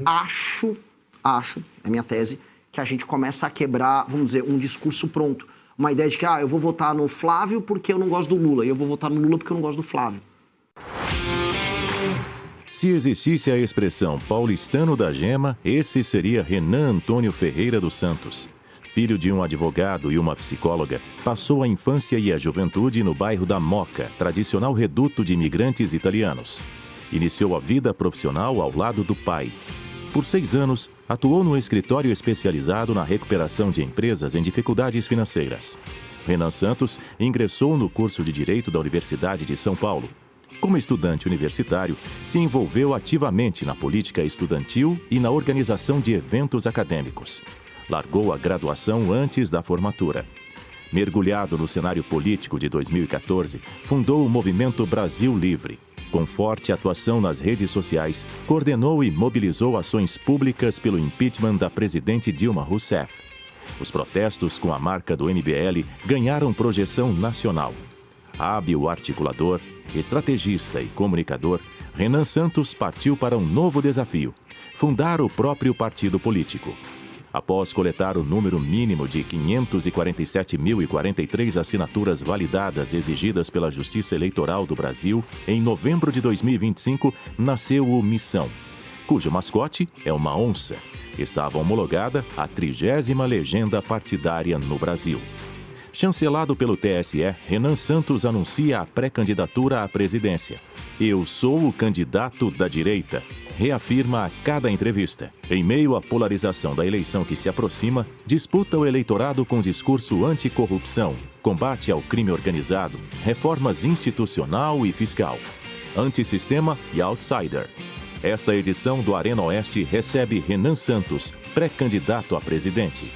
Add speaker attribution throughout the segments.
Speaker 1: Acho, é minha tese, que a gente começa a quebrar, vamos dizer, um discurso pronto. Uma ideia de que, eu vou votar no Flávio porque eu não gosto do Lula, e eu vou votar no Lula porque eu não gosto do Flávio.
Speaker 2: Se existisse a expressão paulistano da gema, esse seria Renan Antônio Ferreira dos Santos. Filho de um advogado e uma psicóloga, passou a infância e a juventude no bairro da Moca, tradicional reduto de imigrantes italianos. Iniciou a vida profissional ao lado do pai. Por 6 anos, atuou no escritório especializado na recuperação de empresas em dificuldades financeiras. Renan Santos ingressou no curso de Direito da Universidade de São Paulo. Como estudante universitário, se envolveu ativamente na política estudantil e na organização de eventos acadêmicos. Largou a graduação antes da formatura. Mergulhado no cenário político de 2014, fundou o movimento Brasil Livre. Com forte atuação nas redes sociais, coordenou e mobilizou ações públicas pelo impeachment da presidente Dilma Rousseff. Os protestos com a marca do MBL ganharam projeção nacional. Hábil articulador, estrategista e comunicador, Renan Santos partiu para um novo desafio: fundar o próprio partido político. Após coletar o número mínimo de 547.043 assinaturas validadas exigidas pela Justiça Eleitoral do Brasil, em novembro de 2025, nasceu o Missão, cujo mascote é uma onça. Estava homologada a 30ª legenda partidária no Brasil. Chancelado pelo TSE, Renan Santos anuncia a pré-candidatura à presidência. Eu sou o candidato da direita, reafirma a cada entrevista. Em meio à polarização da eleição que se aproxima, disputa o eleitorado com discurso anticorrupção, combate ao crime organizado, reformas institucional e fiscal, antissistema e outsider. Esta edição do Arena Oeste recebe Renan Santos, pré-candidato a presidente.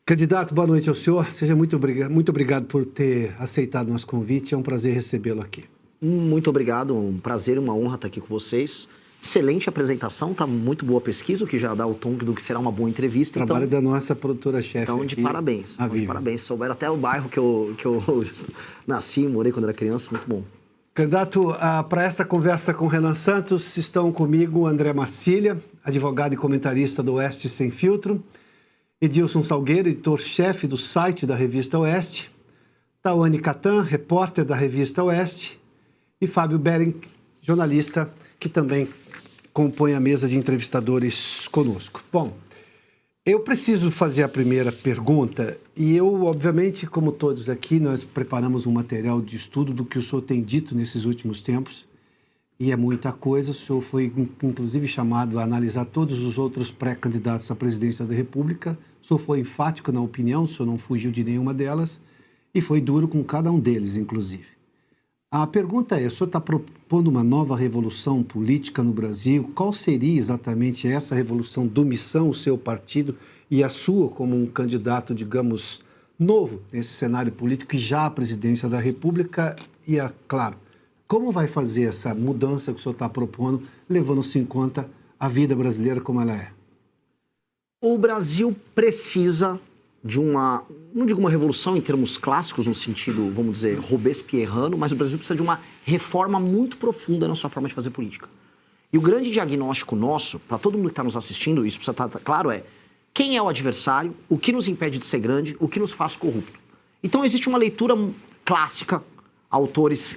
Speaker 3: Candidato, boa noite ao senhor. Seja muito obrigado por ter aceitado nosso convite. É um prazer recebê-lo aqui.
Speaker 1: Muito obrigado, um prazer e uma honra estar aqui com vocês. Excelente apresentação, tá muito boa a pesquisa, o que já dá o tom do que será uma boa entrevista.
Speaker 3: Trabalho da nossa produtora-chefe.
Speaker 1: Então, de parabéns. De parabéns. Souberam até o bairro que eu nasci, morei quando era criança, muito bom.
Speaker 3: Candidato, para esta conversa com Renan Santos, estão comigo André Marcília, advogado e comentarista do Oeste Sem Filtro, Edilson Salgueiro, editor-chefe do site da Revista Oeste, Tawane Catan, repórter da Revista Oeste, e Fábio Bering, jornalista, que também compõe a mesa de entrevistadores conosco. Bom, eu preciso fazer a primeira pergunta, e eu, obviamente, como todos aqui, nós preparamos um material de estudo do que o senhor tem dito nesses últimos tempos, e é muita coisa. O senhor foi, inclusive, chamado a analisar todos os outros pré-candidatos à presidência da República. O senhor foi enfático na opinião, o senhor não fugiu de nenhuma delas e foi duro com cada um deles, inclusive. A pergunta é, o senhor está propondo uma nova revolução política no Brasil? Qual seria exatamente essa revolução do Missão, o seu partido e a sua como um candidato, digamos, novo nesse cenário político e já à presidência da República? E, claro, como vai fazer essa mudança que o senhor está propondo, levando-se em conta a vida brasileira como ela é?
Speaker 1: O Brasil precisa de uma, não digo uma revolução em termos clássicos, no sentido, vamos dizer, robespierrano, mas o Brasil precisa de uma reforma muito profunda na sua forma de fazer política. E o grande diagnóstico nosso, para todo mundo que está nos assistindo, isso precisa estar claro, é quem é o adversário, o que nos impede de ser grande, o que nos faz corrupto. Então existe uma leitura clássica, autores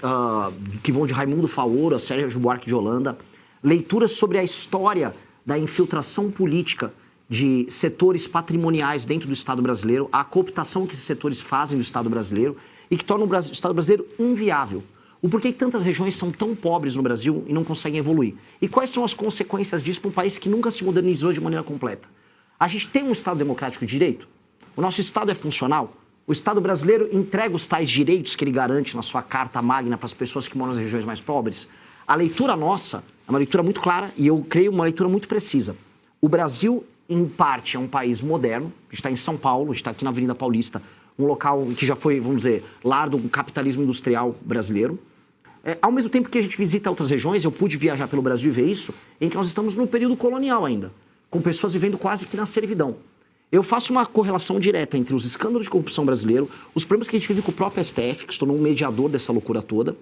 Speaker 1: que vão de Raimundo Faoro a Sérgio Buarque de Holanda, leituras sobre a história da infiltração política de setores patrimoniais dentro do Estado brasileiro, a cooptação que esses setores fazem do Estado brasileiro e que torna o Estado brasileiro inviável. O porquê que tantas regiões são tão pobres no Brasil e não conseguem evoluir? E quais são as consequências disso para um país que nunca se modernizou de maneira completa? A gente tem um Estado democrático de direito? O nosso Estado é funcional? O Estado brasileiro entrega os tais direitos que ele garante na sua Carta Magna para as pessoas que moram nas regiões mais pobres? A leitura nossa é uma leitura muito clara e eu creio uma leitura muito precisa. O Brasil, em parte, é um país moderno. A gente está em São Paulo, a gente está aqui na Avenida Paulista, um local que já foi, vamos dizer, lar do capitalismo industrial brasileiro. Ao mesmo tempo que a gente visita outras regiões, eu pude viajar pelo Brasil e ver isso, em que nós estamos no período colonial ainda, com pessoas vivendo quase que na servidão. Eu faço uma correlação direta entre os escândalos de corrupção brasileiro, os problemas que a gente vive com o próprio STF, que se tornou um mediador dessa loucura toda,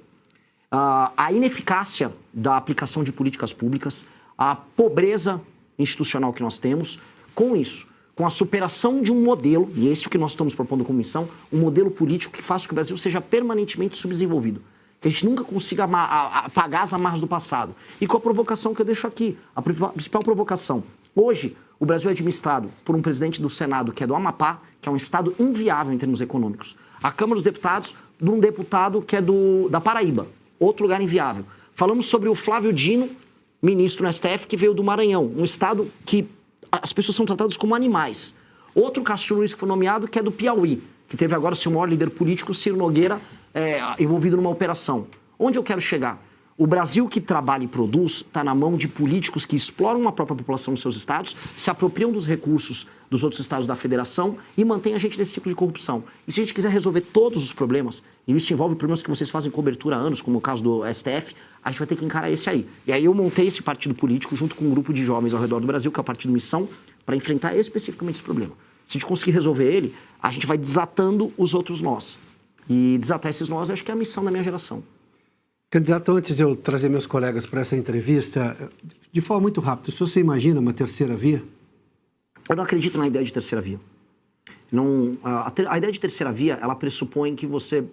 Speaker 1: a ineficácia da aplicação de políticas públicas, a pobreza institucional que nós temos, com isso, com a superação de um modelo, e esse é o que nós estamos propondo como missão, um modelo político que faça com que o Brasil seja permanentemente subdesenvolvido. Que a gente nunca consiga apagar as amarras do passado. E com a provocação que eu deixo aqui, a principal provocação. Hoje, o Brasil é administrado por um presidente do Senado que é do Amapá, que é um estado inviável em termos econômicos. A Câmara dos Deputados, de um deputado que é da Paraíba, outro lugar inviável. Falamos sobre o Flávio Dino, ministro no STF, que veio do Maranhão, um estado que as pessoas são tratadas como animais. Outro Cássio Nunes que foi nomeado, que é do Piauí, que teve agora seu maior líder político, Ciro Nogueira, envolvido numa operação. Onde eu quero chegar? O Brasil que trabalha e produz está na mão de políticos que exploram a própria população nos seus estados, se apropriam dos recursos dos outros estados da federação e mantém a gente nesse ciclo de corrupção. E se a gente quiser resolver todos os problemas, e isso envolve problemas que vocês fazem cobertura há anos, como o caso do STF, a gente vai ter que encarar esse aí. E aí eu montei esse partido político junto com um grupo de jovens ao redor do Brasil, que é o Partido Missão, para enfrentar especificamente esse problema. Se a gente conseguir resolver ele, a gente vai desatando os outros nós. E desatar esses nós, acho que é a missão da minha geração.
Speaker 3: Candidato, antes de eu trazer meus colegas para essa entrevista, de forma muito rápida, se você imagina uma terceira via?
Speaker 1: Eu não acredito na ideia de terceira via. Não, a ideia de terceira via, ela pressupõe que você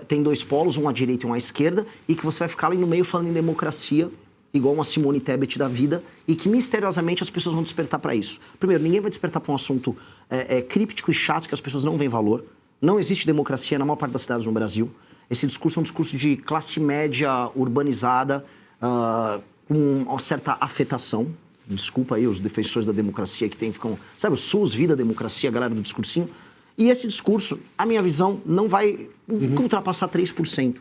Speaker 1: tem dois polos, um à direita e um à esquerda, e que você vai ficar ali no meio falando em democracia, igual uma Simone Tebet da vida, e que misteriosamente as pessoas vão despertar para isso. Primeiro, ninguém vai despertar para um assunto críptico e chato que as pessoas não veem valor. Não existe democracia na maior parte das cidades no Brasil. Esse discurso é um discurso de classe média urbanizada, com uma certa afetação. Desculpa aí os defensores da democracia que ficam... Sabe, o SUS, vida, democracia, a galera do discursinho. E esse discurso, a minha visão, não vai ultrapassar 3%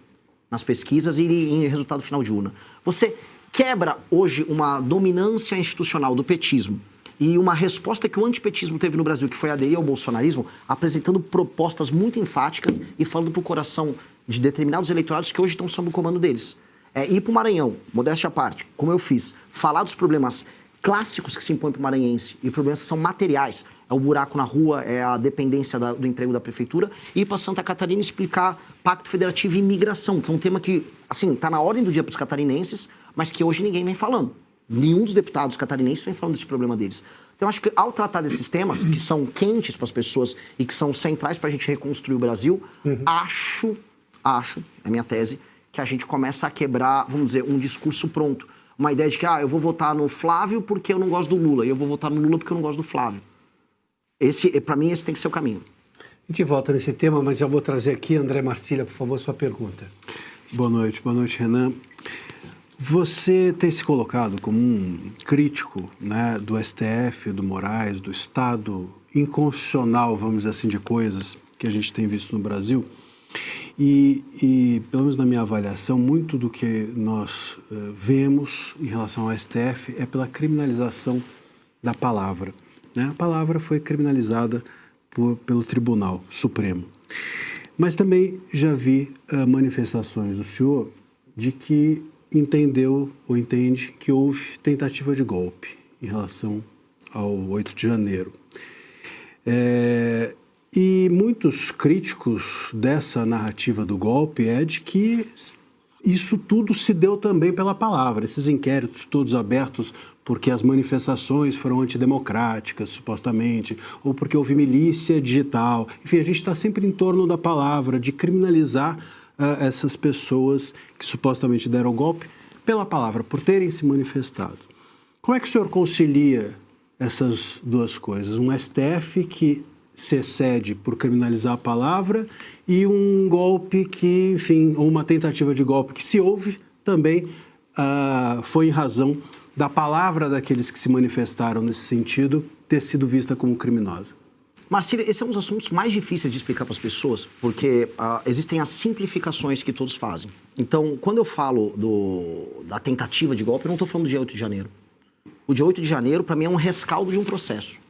Speaker 1: nas pesquisas e em resultado final de urna. Você quebra hoje uma dominância institucional do petismo e uma resposta que o antipetismo teve no Brasil, que foi aderir ao bolsonarismo, apresentando propostas muito enfáticas e falando para o coração de determinados eleitorados que hoje estão sob o comando deles. Ir para o Maranhão, modéstia à parte, como eu fiz, falar dos problemas clássicos que se impõem para o maranhense e problemas que são materiais, é o buraco na rua, é a dependência do emprego da prefeitura, e ir para Santa Catarina explicar Pacto Federativo e imigração, que é um tema que, assim, está na ordem do dia para os catarinenses, mas que hoje ninguém vem falando. Nenhum dos deputados catarinenses vem falando desse problema deles. Então, acho que ao tratar desses temas, que são quentes para as pessoas e que são centrais para a gente reconstruir o Brasil, acho, é minha tese, que a gente começa a quebrar, vamos dizer, um discurso pronto. Uma ideia de que, eu vou votar no Flávio porque eu não gosto do Lula, e eu vou votar no Lula porque eu não gosto do Flávio. Para mim, esse tem que ser o caminho.
Speaker 3: A gente volta nesse tema, mas já vou trazer aqui, André Marcília, por favor, sua pergunta.
Speaker 4: Boa noite, Renan. Você tem se colocado como um crítico, né, do STF, do Moraes, do Estado inconstitucional, vamos dizer assim, de coisas que a gente tem visto no Brasil. E pelo menos na minha avaliação, muito do que nós vemos em relação ao STF é pela criminalização da palavra. Né? A palavra foi criminalizada pelo Tribunal Supremo. Mas também já vi manifestações do senhor de que entendeu ou entende que houve tentativa de golpe em relação ao 8 de janeiro. E muitos críticos dessa narrativa do golpe é de que isso tudo se deu também pela palavra, esses inquéritos todos abertos porque as manifestações foram antidemocráticas, supostamente, ou porque houve milícia digital. Enfim, a gente está sempre em torno da palavra, de criminalizar essas pessoas que supostamente deram golpe pela palavra, por terem se manifestado. Como é que o senhor concilia essas duas coisas? Um STF que se excede por criminalizar a palavra e um golpe que, enfim, ou uma tentativa de golpe que se houve também foi em razão da palavra daqueles que se manifestaram nesse sentido ter sido vista como criminosa.
Speaker 1: Marcília, esse é um dos assuntos mais difíceis de explicar para as pessoas, porque existem as simplificações que todos fazem. Então, quando eu falo da tentativa de golpe, eu não estou falando do dia 8 de janeiro. O dia 8 de janeiro, para mim, é um rescaldo de um processo.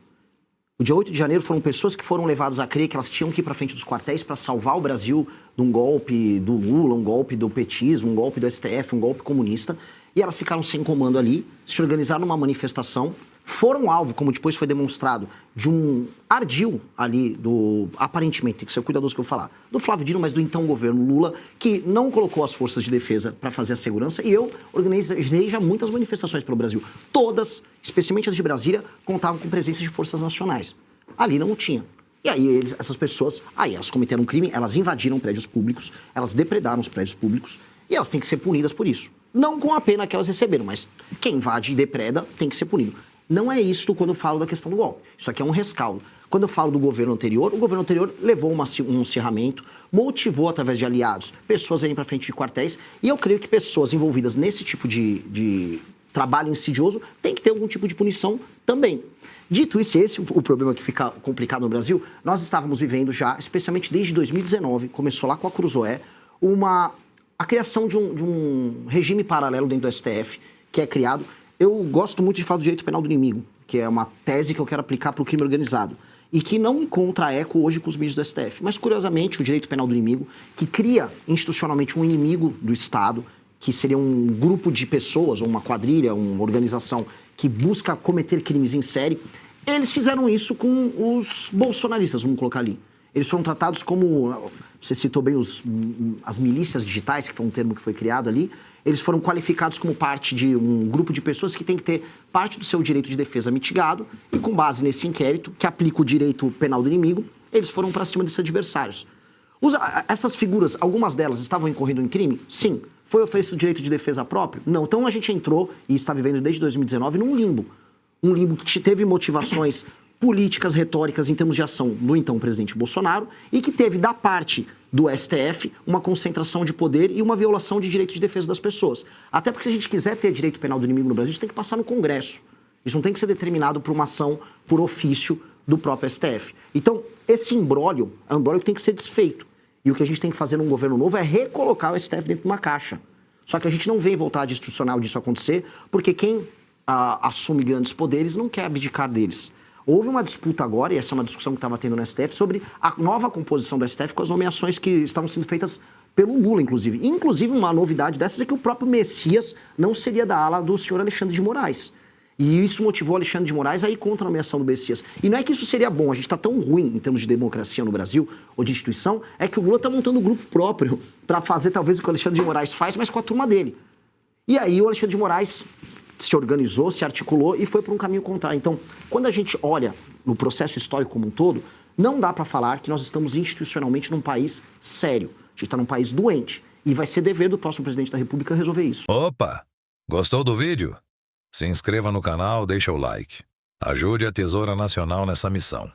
Speaker 1: O dia 8 de janeiro foram pessoas que foram levadas a crer que elas tinham que ir para frente dos quartéis para salvar o Brasil de um golpe do Lula, um golpe do petismo, um golpe do STF, um golpe comunista. E elas ficaram sem comando ali, se organizaram numa manifestação, foram alvo, como depois foi demonstrado, de um ardil ali do, aparentemente, tem que ser cuidadoso que eu vou falar, do Flávio Dino, mas do então governo Lula, que não colocou as forças de defesa para fazer a segurança. E eu organizei já muitas manifestações pelo Brasil. Todas, especialmente as de Brasília, contavam com presença de forças nacionais. Ali não tinha. E aí essas pessoas, elas cometeram um crime, elas invadiram prédios públicos, elas depredaram os prédios públicos e elas têm que ser punidas por isso. Não com a pena que elas receberam, mas quem invade e depreda tem que ser punido. Não é isto quando eu falo da questão do golpe. Isso aqui é um rescaldo. Quando eu falo do governo anterior, o governo anterior levou um acirramento, motivou através de aliados pessoas a irem para frente de quartéis, e eu creio que pessoas envolvidas nesse tipo de trabalho insidioso têm que ter algum tipo de punição também. Dito isso, esse é o problema que fica complicado no Brasil. Nós estávamos vivendo já, especialmente desde 2019, começou lá com a Cruzoé, a criação de um regime paralelo dentro do STF, que é criado. Eu gosto muito de falar do direito penal do inimigo, que é uma tese que eu quero aplicar para o crime organizado, e que não encontra eco hoje com os ministros do STF. Mas, curiosamente, o direito penal do inimigo, que cria institucionalmente um inimigo do Estado, que seria um grupo de pessoas, ou uma quadrilha, uma organização que busca cometer crimes em série, eles fizeram isso com os bolsonaristas, vamos colocar ali. Eles foram tratados como, você citou bem as milícias digitais, que foi um termo que foi criado ali, eles foram qualificados como parte de um grupo de pessoas que tem que ter parte do seu direito de defesa mitigado, e com base nesse inquérito, que aplica o direito penal do inimigo, eles foram para cima desses adversários. Essas figuras, algumas delas estavam incorrendo em crime? Sim. Foi oferecido direito de defesa próprio? Não. Então a gente entrou, e está vivendo desde 2019, num limbo. Um limbo que teve motivações políticas, retóricas em termos de ação do então presidente Bolsonaro, e que teve da parte do STF uma concentração de poder e uma violação de direito de defesa das pessoas. Até porque se a gente quiser ter direito penal do inimigo no Brasil, isso tem que passar no Congresso. Isso não tem que ser determinado por uma ação por ofício do próprio STF. Então, esse imbróglio é um imbróglio que tem que ser desfeito. E o que a gente tem que fazer num governo novo é recolocar o STF dentro de uma caixa. Só que a gente não vê vontade institucional disso acontecer, porque quem assume grandes poderes não quer abdicar deles. Houve uma disputa agora, e essa é uma discussão que estava tendo no STF, sobre a nova composição do STF com as nomeações que estavam sendo feitas pelo Lula, inclusive. Inclusive, uma novidade dessas é que o próprio Messias não seria da ala do senhor Alexandre de Moraes. E isso motivou Alexandre de Moraes a ir contra a nomeação do Messias. E não é que isso seria bom, a gente está tão ruim em termos de democracia no Brasil, ou de instituição, é que o Lula está montando um grupo próprio para fazer talvez o que o Alexandre de Moraes faz, mas com a turma dele. E aí o Alexandre de Moraes se organizou, se articulou e foi por um caminho contrário. Então, quando a gente olha no processo histórico como um todo, não dá para falar que nós estamos institucionalmente num país sério. A gente está num país doente. E vai ser dever do próximo presidente da República resolver isso.
Speaker 5: Opa! Gostou do vídeo? Se inscreva no canal, deixa o like. Ajude a Tesoura Nacional nessa missão.